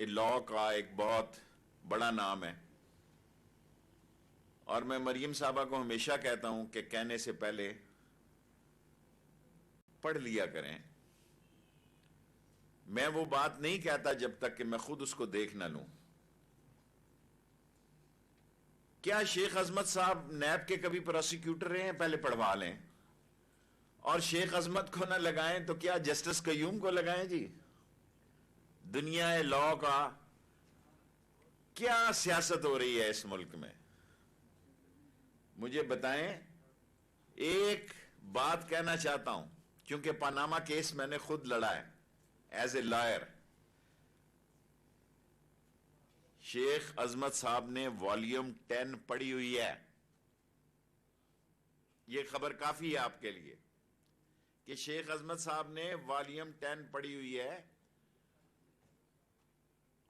لا کا ایک بہت بڑا نام ہے، اور میں مریم صاحبہ کو ہمیشہ کہتا ہوں کہ کہنے سے پہلے پڑھ لیا کریں۔ میں وہ بات نہیں کہتا جب تک کہ میں خود اس کو دیکھ نہ لوں۔ کیا شیخ عظمت صاحب نیب کے کبھی پروسیکیوٹر رہے ہیں؟ پہلے پڑھوا لیں، اور شیخ عظمت کو نہ لگائیں تو کیا جسٹس قیوم کو لگائیں؟ جی دنیا لا کا کیا سیاست ہو رہی ہے اس ملک میں؟ مجھے بتائیں۔ ایک بات کہنا چاہتا ہوں، کیونکہ پاناما کیس میں نے خود لڑا ہے ایز اے لائر۔ شیخ عظمت صاحب نے والیوم 10 پڑھی ہوئی ہے۔ یہ خبر کافی ہے آپ کے لیے کہ شیخ عظمت صاحب نے والیوم 10 پڑھی ہوئی ہے،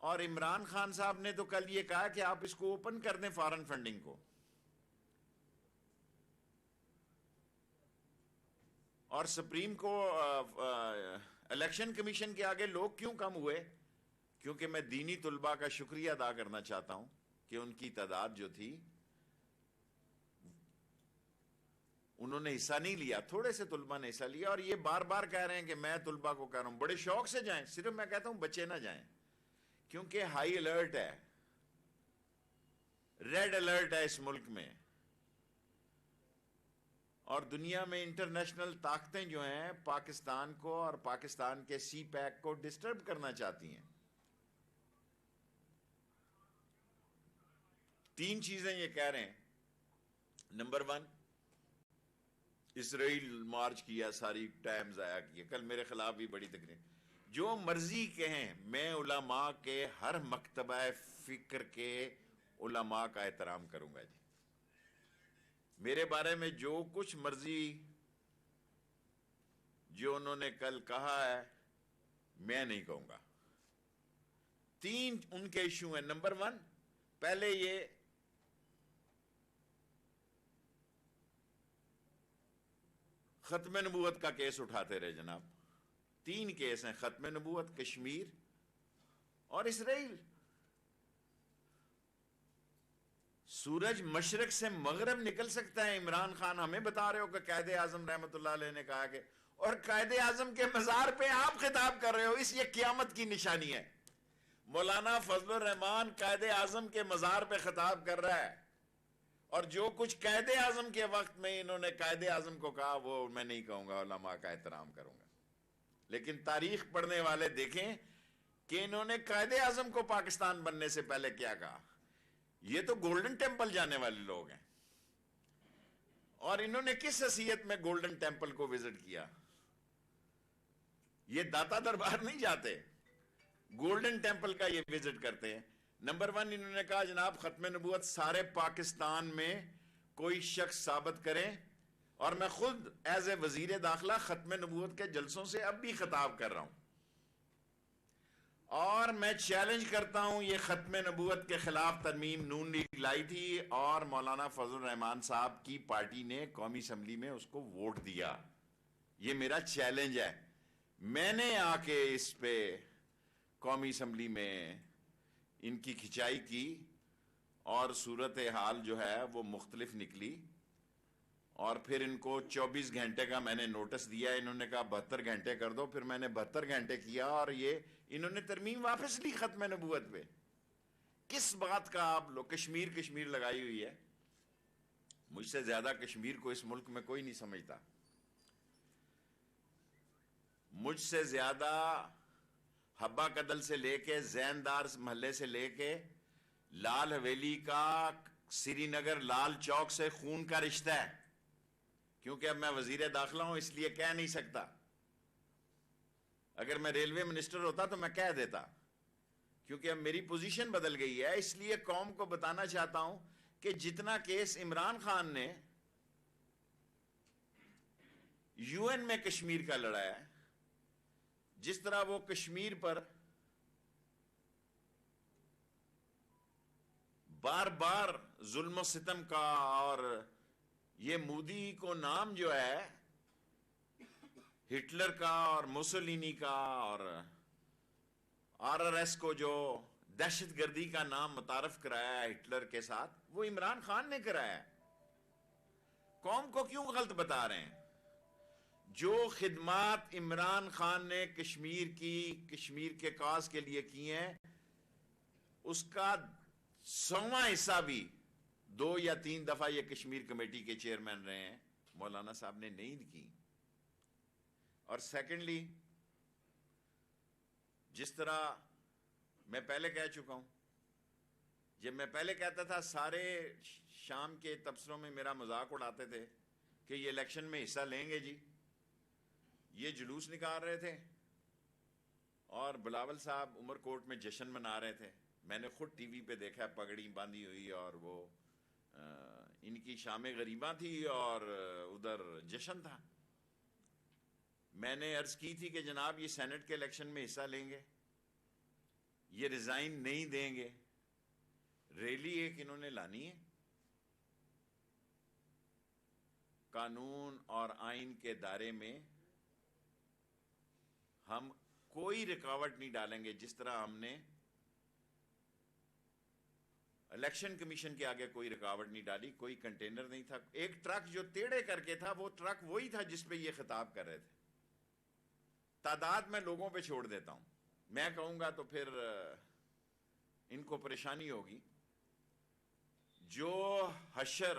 اور عمران خان صاحب نے تو کل یہ کہا کہ آپ اس کو اوپن کر دیں فارن فنڈنگ کو، اور سپریم کو الیکشن کمیشن کے آگے لوگ کیوں کم ہوئے؟ کیونکہ میں دینی طلباء کا شکریہ ادا کرنا چاہتا ہوں کہ ان کی تعداد جو تھی انہوں نے حصہ نہیں لیا، تھوڑے سے طلباء نے حصہ لیا، اور یہ بار بار کہہ رہے ہیں کہ میں طلباء کو کہہ رہا ہوں بڑے شوق سے جائیں، صرف میں کہتا ہوں بچے نہ جائیں، کیونکہ ہائی الرٹ ہے، ریڈ الرٹ ہے اس ملک میں، اور دنیا میں انٹرنیشنل طاقتیں جو ہیں پاکستان کو اور پاکستان کے سی پیک کو ڈسٹرب کرنا چاہتی ہیں۔ 3 چیزیں یہ کہہ رہے ہیں۔ نمبر 1، اسرائیل مارچ کیا، ساری ٹائم ضائع کیا، کل میرے خلاف بھی بڑی تقریر۔ جو مرضی کہیں، میں علماء کے ہر مکتبہ فکر کے علماء کا احترام کروں گا۔ جی میرے بارے میں جو کچھ مرضی جو انہوں نے کل کہا ہے میں نہیں کہوں گا۔ 3 ان کے ایشو ہیں۔ نمبر 1، پہلے یہ ختم نبوت کا کیس اٹھاتے رہے جناب۔ 3 کیس ہیں، ختم نبوت، کشمیر اور اسرائیل۔ سورج مشرق سے مغرب نکل سکتا ہے۔ عمران خان ہمیں بتا رہے ہو کہ قائد اعظم رحمت اللہ علیہ نے کہا کہ، اور قائد اعظم کے مزار پہ آپ خطاب کر رہے ہو، اس یہ قیامت کی نشانی ہے۔ مولانا فضل الرحمان قائد اعظم کے مزار پہ خطاب کر رہا ہے، اور جو کچھ قائد اعظم کے وقت میں انہوں نے قائد اعظم کو کہا وہ میں نہیں کہوں گا، علماء کا احترام کروں گا۔ لیکن تاریخ پڑھنے والے دیکھیں کہ انہوں نے قائد اعظم کو پاکستان بننے سے پہلے کیا کہا۔ یہ تو گولڈن ٹیمپل جانے والے لوگ ہیں، اور انہوں نے کس حیثیت میں گولڈن ٹیمپل کو وزٹ کیا؟ یہ داتا دربار نہیں جاتے، گولڈن ٹیمپل کا یہ وزٹ کرتے ہیں۔ نمبر 1، انہوں نے کہا جناب ختم نبوت سارے پاکستان میں کوئی شخص ثابت کریں، اور میں خود ایز اے وزیر داخلہ ختم نبوت کے جلسوں سے اب بھی خطاب کر رہا ہوں، اور میں چیلنج کرتا ہوں، یہ ختم نبوت کے خلاف ترمیم نون لیگ لائی تھی، اور مولانا فضل الرحمان صاحب کی پارٹی نے قومی اسمبلی میں اس کو ووٹ دیا۔ یہ میرا چیلنج ہے۔ میں نے آ کے اس پہ قومی اسمبلی میں ان کی کھچائی کی، اور صورتحال جو ہے وہ مختلف نکلی، اور پھر ان کو 24 گھنٹے کا میں نے نوٹس دیا۔ انہوں نے کہا 72 گھنٹے کر دو، پھر میں نے 72 گھنٹے کیا، اور یہ انہوں نے ترمیم واپس لی ختم نبوت پہ۔ کس بات کا آپ لوگ کشمیر لگائی ہوئی ہے؟ مجھ سے زیادہ کشمیر کو اس ملک میں کوئی نہیں سمجھتا۔ مجھ سے زیادہ حبہ قدل سے لے کے زیندار محلے سے لے کے لال حویلی کا سری نگر لال چوک سے خون کا رشتہ ہے، کیونکہ اب میں وزیر داخلہ ہوں اس لیے کہہ نہیں سکتا۔ اگر میں ریلوے منسٹر ہوتا تو میں کہہ دیتا، کیونکہ اب میری پوزیشن بدل گئی ہے۔ اس لیے قوم کو بتانا چاہتا ہوں کہ جتنا کیس عمران خان نے UN میں کشمیر کا لڑا ہے، جس طرح وہ کشمیر پر بار بار ظلم و ستم کا، اور یہ مودی کو نام جو ہے ہٹلر کا اور موسولینی کا اور RRS کو جو دہشت گردی کا نام متعارف کرایا ہے ہٹلر کے ساتھ، وہ عمران خان نے کرایا ہے. قوم کو کیوں غلط بتا رہے ہیں؟ جو خدمات عمران خان نے کشمیر کے کاز کے لیے کی ہیں، اس کا 100واں حصہ بھی 2 یا 3 دفعہ یہ کشمیر کمیٹی کے چیئرمین رہے ہیں، مولانا صاحب نے نہیں کی. اور سیکنڈلی، جس طرح میں پہلے کہہ چکا ہوں، جب میں پہلے کہتا تھا سارے شام کے تبصروں میں میرا مذاق اڑاتے تھے کہ یہ الیکشن میں حصہ لیں گے جی، یہ جلوس نکال رہے تھے اور بلاول صاحب عمر کوٹ میں جشن منا رہے تھے. میں نے خود ٹی وی پہ دیکھا، پگڑی باندھی ہوئی اور وہ ان کی شام غریباں تھی اور ادھر جشن تھا. میں نے عرض کی تھی کہ جناب یہ سینٹ کے الیکشن میں حصہ لیں گے، یہ ریزائن نہیں دیں گے. ریلی ایک انہوں نے لانی ہے، قانون اور آئین کے دائرے میں ہم کوئی رکاوٹ نہیں ڈالیں گے. جس طرح ہم نے الیکشن کمیشن کے آگے کوئی رکاوٹ نہیں ڈالی، کوئی کنٹینر نہیں تھا. ایک ٹرک جو ٹیڑے کر کے تھا، وہ ٹرک وہی تھا جس پہ یہ خطاب کر رہے تھے. تعداد میں لوگوں پہ چھوڑ دیتا ہوں، میں کہوں گا تو پھر ان کو پریشانی ہوگی. جو حشر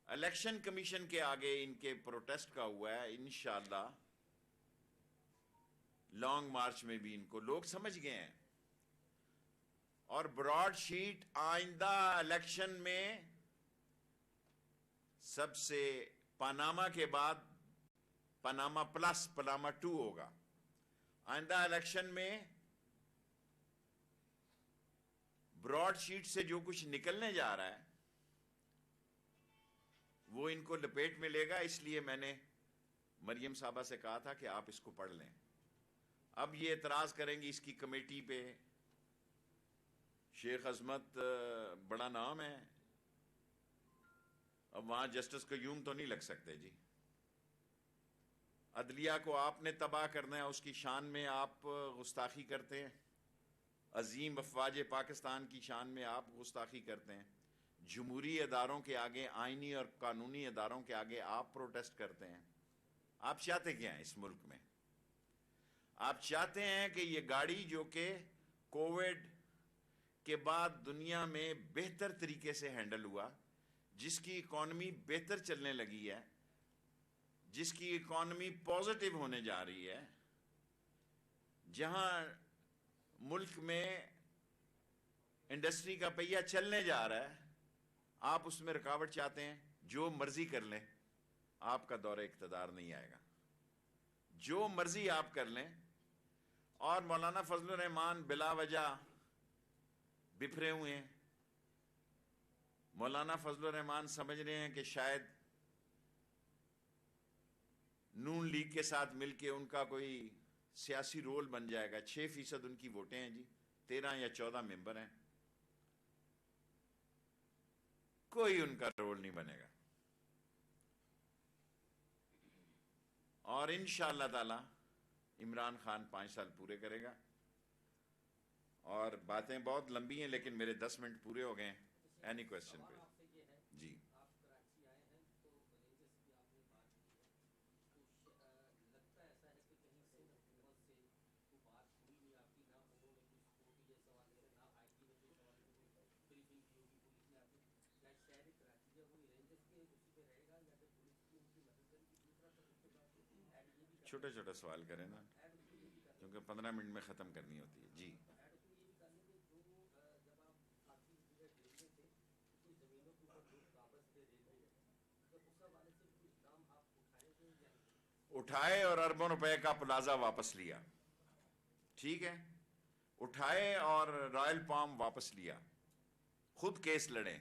الیکشن کمیشن کے آگے ان کے پروٹیسٹ کا ہوا ہے، انشاءاللہ لانگ مارچ میں بھی ان کو لوگ سمجھ گئے ہیں. اور براڈ شیٹ آئندہ الیکشن میں سب سے پاناما کے بعد پاناما پلس پاناما 2 ہوگا. آئندہ الیکشن میں براڈ شیٹ سے جو کچھ نکلنے جا رہا ہے وہ ان کو لپیٹ میں لے گا. اس لیے میں نے مریم صاحبہ سے کہا تھا کہ آپ اس کو پڑھ لیں. اب یہ اعتراض کریں گی اس کی کمیٹی پہ، شیخ عظمت بڑا نام ہے، اب وہاں جسٹس قیوم تو نہیں لگ سکتے جی. عدلیہ کو آپ نے تباہ کرنا ہے، اس کی شان میں آپ گستاخی کرتے ہیں. عظیم افواج پاکستان کی شان میں آپ گستاخی کرتے ہیں. جمہوری اداروں کے آگے، آئینی اور قانونی اداروں کے آگے آپ پروٹیسٹ کرتے ہیں. آپ چاہتے کیا ہیں اس ملک میں؟ آپ چاہتے ہیں کہ یہ گاڑی جو کہ کووڈ کے بعد دنیا میں بہتر طریقے سے ہینڈل ہوا، جس کی اکانومی بہتر چلنے لگی ہے، جس کی اکانومی پازیٹیو ہونے جا رہی ہے، جہاں ملک میں انڈسٹری کا پہیہ چلنے جا رہا ہے، آپ اس میں رکاوٹ چاہتے ہیں؟ جو مرضی کر لیں، آپ کا دور اقتدار نہیں آئے گا. جو مرضی آپ کر لیں. اور مولانا فضل الرحمان بلا وجہ بفرے ہوئے ہیں. مولانا فضل الرحمان سمجھ رہے ہیں کہ شاید نون لیگ کے ساتھ مل کے ان کا کوئی سیاسی رول بن جائے گا. 6% ان کی ووٹیں ہیں جی، 13 یا 14 ممبر ہیں، کوئی ان کا رول نہیں بنے گا. اور انشاءاللہ تعالی عمران خان 5 سال پورے کرے گا. اور باتیں بہت لمبی ہیں لیکن میرے 10 منٹ پورے ہو گئے ہیں. اینی کوشچن پہ جی. چھوٹے چھوٹے سوال کریں نا، کیونکہ 15 منٹ میں ختم کرنی ہوتی ہے. جی اٹھائے اور اربوں روپے کا پلازا واپس لیا، ٹھیک ہے، اٹھائے اور رائل پام واپس لیا، خود کیس لڑیں.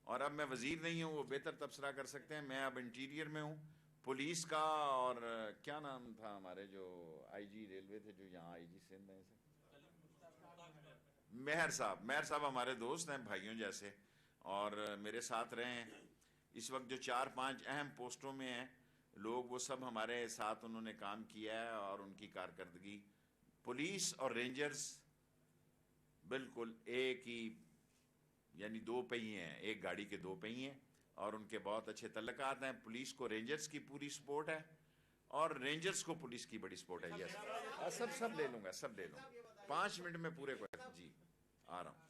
اور اب میں وزیر نہیں ہوں، وہ بہتر تبصرہ کر سکتے ہیں. میں اب انٹیریئر میں ہوں. پولیس کا اور کیا نام تھا ہمارے جو آئی جی ریلوے تھے، جو یہاں آئی جی سندھ ہیں، مہر صاحب ہمارے دوست ہیں، بھائیوں جیسے، اور میرے ساتھ رہے ہیں. اس وقت جو 4-5 اہم پوسٹوں میں ہیں لوگ وہ سب ہمارے ساتھ انہوں نے کام کیا ہے اور ان کی کارکردگی. پولیس اور رینجرز بالکل ایک ہی یعنی دو پہیے ہیں, ایک گاڑی کے دو پہیے ہیں, اور ان کے بہت اچھے تعلقات ہیں. پولیس کو رینجرز کی پوری سپورٹ ہے اور رینجرز کو پولیس کی بڑی سپورٹ ہے. یس سب لے لوں گا, سب لے لوں گا 5 منٹ میں پورے کو. جی آ رہا ہوں.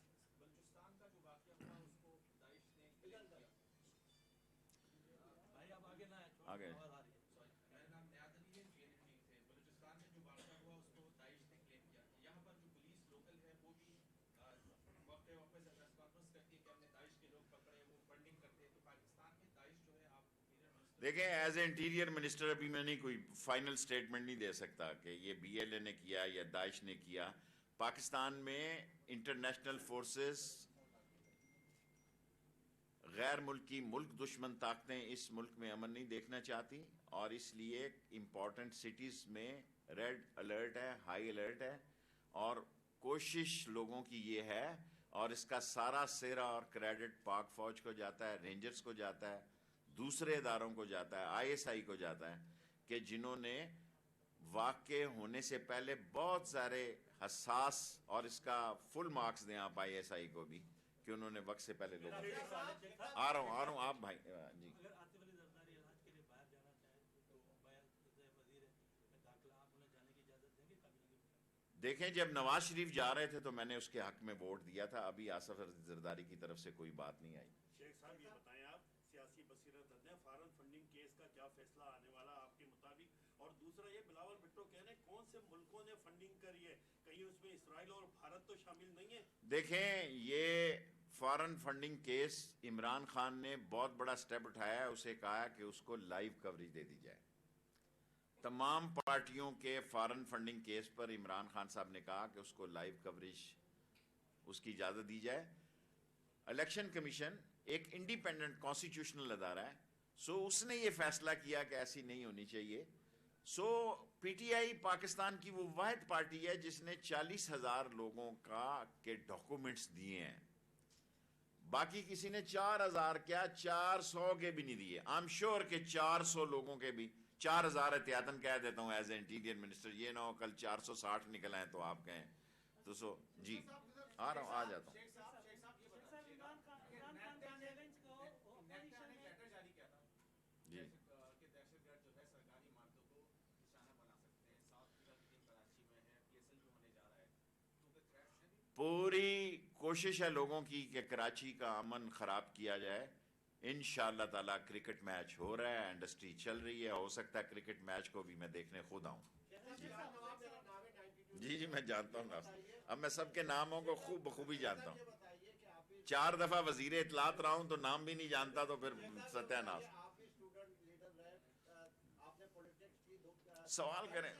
آگے دیکھیں, ایز اے انٹیریئر منسٹر ابھی میں نہیں کوئی فائنل سٹیٹمنٹ نہیں دے سکتا کہ یہ بی ایل اے نے کیا یا داعش نے کیا. پاکستان میں انٹرنیشنل فورسز, غیر ملکی ملک دشمن طاقتیں اس ملک میں امن نہیں دیکھنا چاہتی, اور اس لیے امپورٹنٹ سٹیز میں ریڈ الرٹ ہے, ہائی الرٹ ہے, اور کوشش لوگوں کی یہ ہے, اور اس کا سارا سہرا اور کریڈٹ پاک فوج کو جاتا ہے, رینجرز کو جاتا ہے, دوسرے اداروں کو جاتا ہے, آئی ایس آئی کو جاتا ہے, کہ جنہوں نے واقع ہونے سے پہلے بہت سارے حساس, اور اس کا فل مارکس دیں آپ آئی ایس آئی کو بھی کہ انہوں نے وقت سے پہلے لوگ. آ رہا ہوں آپ بھائی. جی دیکھیں, جب نواز شریف جا رہے تھے تو میں نے اس کے حق میں ووٹ دیا تھا. ابھی آصف زرداری کی طرف سے کوئی بات نہیں آئی. شیخ صاحب یہ بتائیں, آپ سیاسی بصیرت رکھتے ہیں, فارن فنڈنگ کیس کا کیا فیصلہ آنے والا آپ کے مطابق؟ اور دوسرا یہ بلاول بھٹو کہہ رہے ہیں کون سے ملکوں نے فنڈنگ کری ہے, کہیں اس میں اسرائیل اور بھارت تو شامل نہیں ہے؟ دیکھیں, یہ foreign funding case Imran Khan نے بہت بڑا سٹیپ اٹھایا ہے. اسے کہا کہ اس کو لائیو کوریج دے دی جائے. تمام پارٹیوں کے فارن فنڈنگ کیس پر عمران خان صاحب نے کہا کہ اس کو لائیو کوریج اس کی اجازت دی جائے. الیکشن کمیشن ایک انڈیپینڈنٹ کانسٹیٹیوشنل ادارہ ہے, سو اس نے یہ فیصلہ کیا کہ ایسی نہیں ہونی چاہیے. سو پی ٹی آئی پاکستان کی وہ واحد پارٹی ہے جس نے 40,000 لوگوں کے ڈاکومنٹس دیے ہیں. باقی کسی نے 4,000 کیا 400 کے بھی نہیں دیے. آئی ایم شیور کہ 400 لوگوں کے بھی 4,000 احتیاطاً کہہ دیتا ہوں ایز اے انٹیریئر منسٹر, یہ نہ ہو کل 460 نکل آئیں تو آپ کہیں تو. سو جی آ رہا ہوں, آ جاتا ہوں. جی پوری کوشش ہے لوگوں کی کہ کراچی کا امن خراب کیا جائے. انشاءاللہ تعالیٰ کرکٹ میچ ہو رہا ہے, انڈسٹری چل رہی ہے, ہو سکتا ہے کرکٹ میچ کو بھی میں دیکھنے خود آؤں. جی میں جانتا ہوں. اب میں سب کے ناموں کو بخوبی جانتا ہوں. 4 دفعہ وزیر اطلاعات رہا ہوں تو نام بھی نہیں جانتا تو پھر ستیہ ناش. سوال کریں.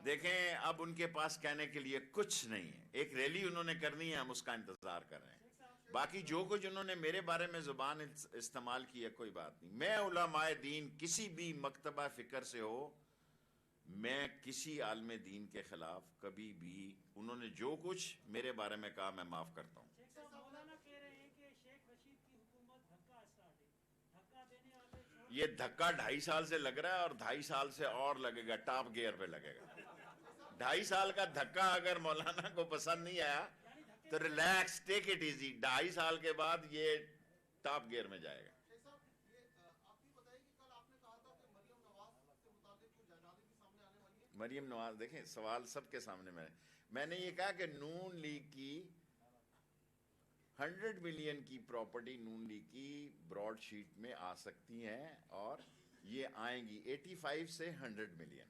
دیکھیں, اب ان کے پاس کہنے کے لیے کچھ نہیں ہے. ایک ریلی انہوں نے کرنی ہے, ہم اس کا انتظار کر رہے ہیں. باقی جو کچھ انہوں نے میرے بارے میں زبان استعمال کی ہے کوئی بات نہیں. میں علماء دین کسی بھی مکتبہ فکر سے ہو, میں کسی عالم دین کے خلاف کبھی بھی انہوں نے جو کچھ میرے بارے میں کہا میں معاف کرتا ہوں. یہ دھکا 2.5 سال سے لگ رہا ہے اور 2.5 سال سے اور لگے گا, ٹاپ گیئر پہ لگے گا. 2.5 سال کا دھکا اگر مولانا کو پسند نہیں آیا تو ریلیکس, ٹیک اٹ ایزی. 2.5 سال کے بعد یہ ٹاپ گیئر میں جائے گا. مریم نواز, دیکھیں سوال سب کے سامنے میں نے یہ کہا کہ نون لیگ کی 100 ملین کی پراپرٹی نون لیگ کی براڈ شیٹ میں آ سکتی ہیں, اور یہ آئیں گی 85 سے 100 ملین.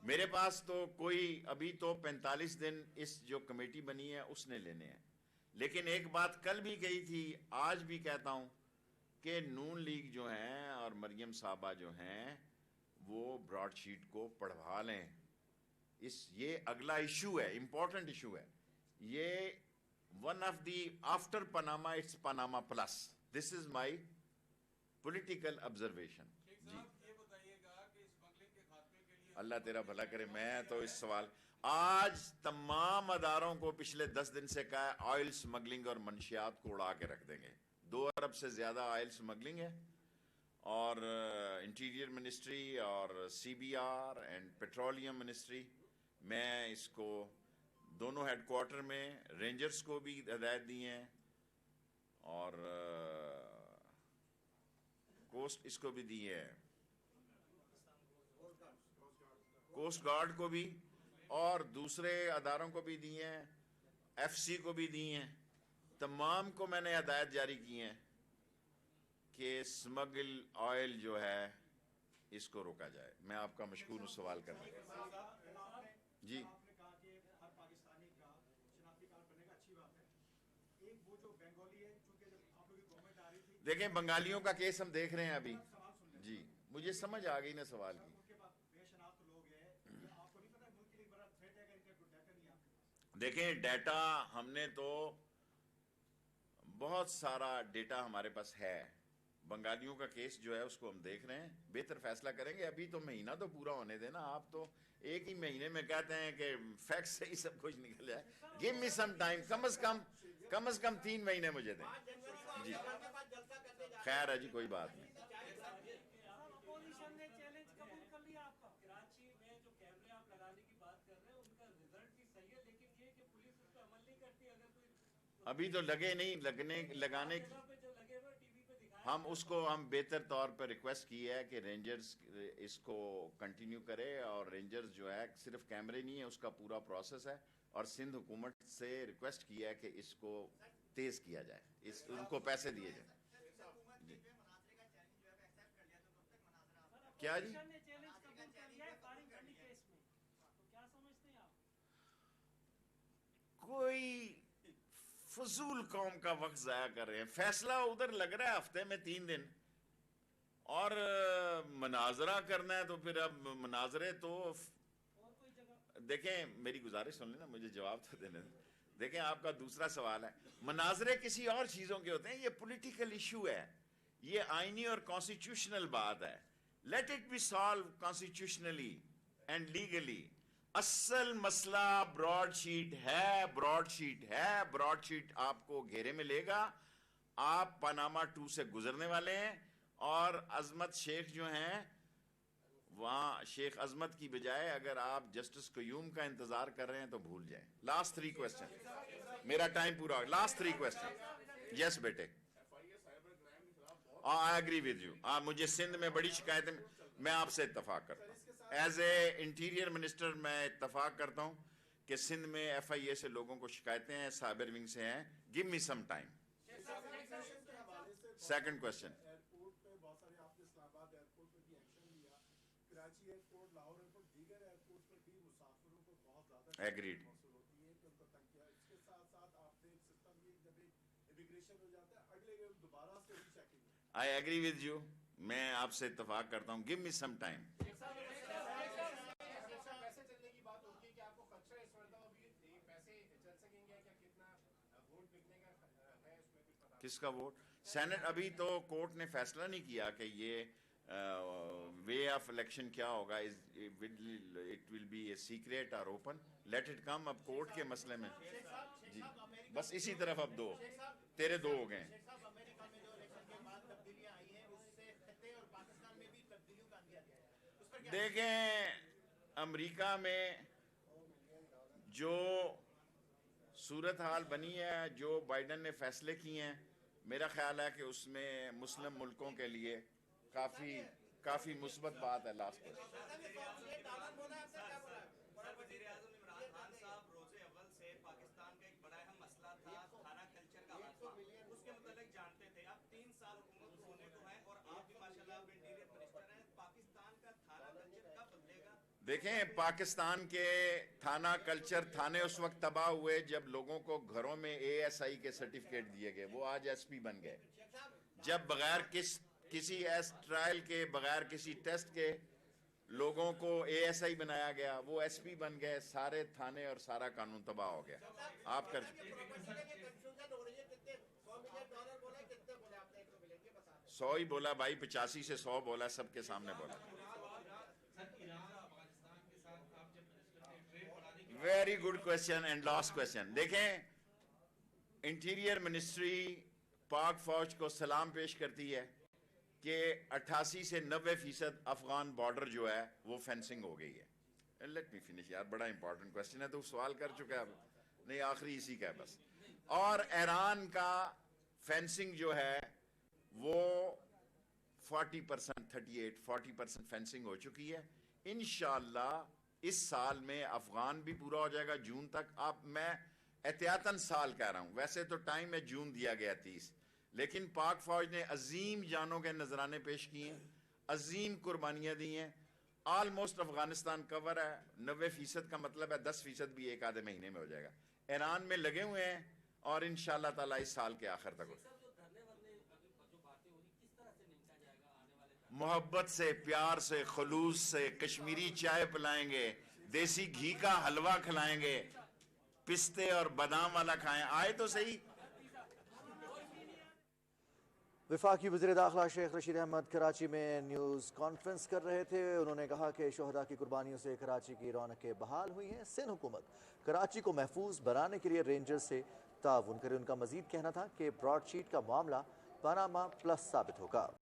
میرے پاس تو کوئی ابھی تو 45 دن اس جو کمیٹی بنی ہے اس نے لینے ہیں. لیکن ایک بات کل بھی کہی تھی, آج بھی کہتا ہوں کہ نون لیگ جو ہیں اور مریم صاحبہ جو ہیں وہ براڈ شیٹ کو پڑھوا لیں. یہ اگلا ایشو ہے, امپورٹنٹ ایشو ہے یہ. One of the after Panama it's Panama plus. This is my political observation. جی اللہ تیرا بھلا کرے. میں تو اس سوال آج تمام اداروں کو پچھلے 10 دن سے کہا ہے آئل سمگلنگ اور منشیات کو اڑا کے رکھ دیں گے. 2 ارب سے زیادہ آئل سمگلنگ ہے, اور انٹیریئر منسٹری اور C B R and petroleum ministry, میں اس کو دونوں ہیڈ کوارٹر میں رینجرز کو بھی ہدایت دی ہیں, اور کوسٹ اس کو بھی دی ہے, کوسٹ گارڈ کو بھی, اور دوسرے اداروں کو بھی دی ہیں, ایف سی کو بھی دی ہیں. تمام کو میں نے ہدایت جاری کی ہیں کہ اسمگل آئل جو ہے اس کو روکا جائے. میں آپ کا مشکور ہوں سوال کرنے کا. جی دیکھیں بنگالیوں کا کیس ہم دیکھ رہے ہیں ابھی. جی مجھے سمجھ آ گئی نا سوال کی. دیکھیں ڈیٹا ہم نے تو بہت سارا ڈیٹا ہمارے پاس ہے. بنگالیوں کا کیس جو ہے اس کو ہم دیکھ رہے ہیں, بہتر فیصلہ کریں گے. ابھی تو مہینہ تو پورا ہونے دینا. آپ تو ایک ہی مہینے میں کہتے ہیں کہ فیکٹ سے ہی سب کچھ نکل جائے. گیو می سم ٹائم, کم از کم 3 مہینے مجھے دیں. جی خیر ہے جی, کوئی بات نہیں. ابھی تو لگے نہیں لگانے ہم اس کو ہم بہتر طور پر ریکویسٹ کی ہے کہ رینجرز اس کو کنٹینیو کرے, اور رینجرز جو ہے صرف کیمرے نہیں ہے, اس کا پورا پروسیس ہے, اور سندھ حکومت سے ریکویسٹ کی ہے کہ اس کو تیز کیا جائے, ان کو پیسے دیے جائیں. جی کیا جی کوئی فضول قوم کا وقت ضائع کر رہے ہیں. فیصلہ ادھر لگ رہا ہے ہفتے میں 3 دن, اور مناظرہ کرنا ہے تو پھر اب مناظرے تو دیکھیں میری گزارش سن لیں نا, مجھے جواب تو دینے دیں. دیکھیں آپ کا دوسرا سوال ہے, مناظرے کسی اور چیزوں کے ہوتے ہیں, یہ پولیٹیکل ایشو ہے, یہ آئینی اور کانسٹیٹیوشنل بات ہے. Let it be solve constitutionally and legally. اصل مسئلہ براڈ شیٹ ہے, براڈ شیٹ آپ کو گھیرے میں لے گا. آپ پاناما 2 سے گزرنے والے ہیں, اور عظمت شیخ جو ہیں وہاں شیخ عظمت کی بجائے اگر آپ جسٹس قیوم کا انتظار کر رہے ہیں تو بھول جائیں. لاسٹ 3 کوسچن, میرا ٹائم پورا, لاسٹ 3 کوسچن. یس بیٹے, آئی ایگری ود یو. مجھے سندھ میں بڑی شکایتیں, میں آپ سے اتفاق کرتا ہوں. ایز اے انٹیریئر منسٹر میں اتفاق کرتا ہوں کہ سندھ میں ایف آئی اے سے لوگوں کو شکایتیں ہیں, سائبر ونگ سے ہیں. Give me some time. Second question. Agreed. I agree with you, میں آپ سے اتفاق کرتا ہوں. گیو می سم ٹائم. کس کا ووٹ؟ سینٹ ابھی تو کورٹ نے فیصلہ نہیں کیا کہ یہ وے آف الیکشن کیا ہوگا. It will be a secret اور اوپن. Let it come. اب کورٹ کے مسئلے میں جی بس اسی طرف اب 2 تیرے 2 ہو گئے ہیں. دیکھیں امریکہ میں جو صورتحال بنی ہے, جو بائیڈن نے فیصلے کیے ہیں, میرا خیال ہے کہ اس میں مسلم ملکوں کے لیے کافی مثبت بات ہے. لاسٹ پر دیکھیں پاکستان کے تھانہ کلچر, تھانے اس وقت تباہ ہوئے جب لوگوں کو گھروں میں اے ایس آئی کے سرٹیفکیٹ دیے گئے, وہ آج ایس پی بن گئے. جب بغیر کسی ٹرائل کے, بغیر کسی ٹیسٹ کے لوگوں کو ASI بنایا گیا, وہ SP بن گئے, سارے تھانے اور سارا قانون تباہ ہو گیا. آپ کر 100 ہی بولا بھائی, 85 سے 100 بولا, سب کے سامنے بولا. Very good question and last question. دیکھیں, انٹیریئر منسٹری پاک فوج کو سلام پیش کرتی ہے کہ 88 سے 90% افغان بارڈر جو ہے وہ فینسنگ ہو گئی ہے. لیٹ می فنش یار, بڑا امپورٹنٹ کوشچن ہے, تو سوال کر چکا ہے اب, نہیں آخری اسی کا ہے بس. اور ایران کا فینسنگ جو ہے وہ 40% 40% فینسنگ ہو چکی ہے. انشاءاللہ اس سال میں افغان بھی پورا ہو جائے گا جون تک. آپ, میں احتیاطاً سال کہہ رہا ہوں, ویسے تو ٹائم ہے جون دیا گیا 30, لیکن پاک فوج نے عظیم جانوں کے نذرانے پیش کیے ہیں, عظیم قربانیاں دی ہیں. آلموسٹ افغانستان کور ہے, 90% کا مطلب ہے 10% بھی ایک آدھے مہینے میں ہو جائے گا. ایران میں لگے ہوئے ہیں اور انشاءاللہ تعالیٰ اس سال کے آخر تک. محبت سے, پیار سے, خلوص سے کشمیری چائے پلائیں گے, دیسی گھی کا حلوہ کھلائیں گے, پستے اور بادام والا کھائیں. آئے تو صحیح. وفاقی وزیر داخلہ شیخ رشید احمد کراچی میں نیوز کانفرنس کر رہے تھے. انہوں نے کہا کہ شہداء کی قربانیوں سے کراچی کی رونقیں بحال ہوئی ہیں. سندھ حکومت کراچی کو محفوظ بنانے کے لیے رینجرز سے تعاون کرے. ان کا مزید کہنا تھا کہ براڈ شیٹ کا معاملہ پاناما پلس ثابت ہوگا.